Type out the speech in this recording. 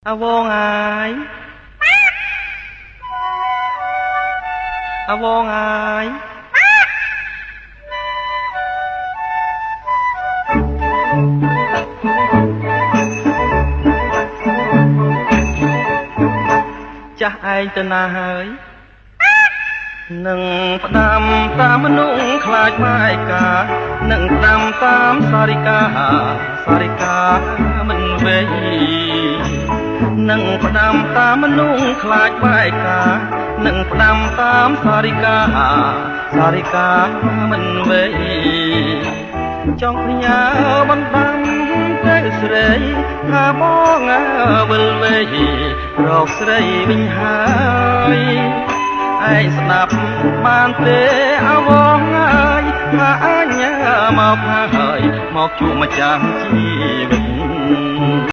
អាវងអាយអាវងអាយចាស់ឯងទៅណាហើយនឹងផ្ដាំតាមមនុស្សខ្លាចម៉ែកានឹងផ្ដាំតាមសារិកាមិនវេនឹងផ្ដាំតាមមនុស្សខ្លាចបែកកានឹងផ្ដាំតាមសារិកាមិនវេចង់ផ្ញើបណ្ដាំទៅស្រីថាបងវិលវេរកស្រីវិញហើយឯងស្ដាប់បានទេអវងហើយថាអញមកហើយមកជួបម្ចាស់ជីវិត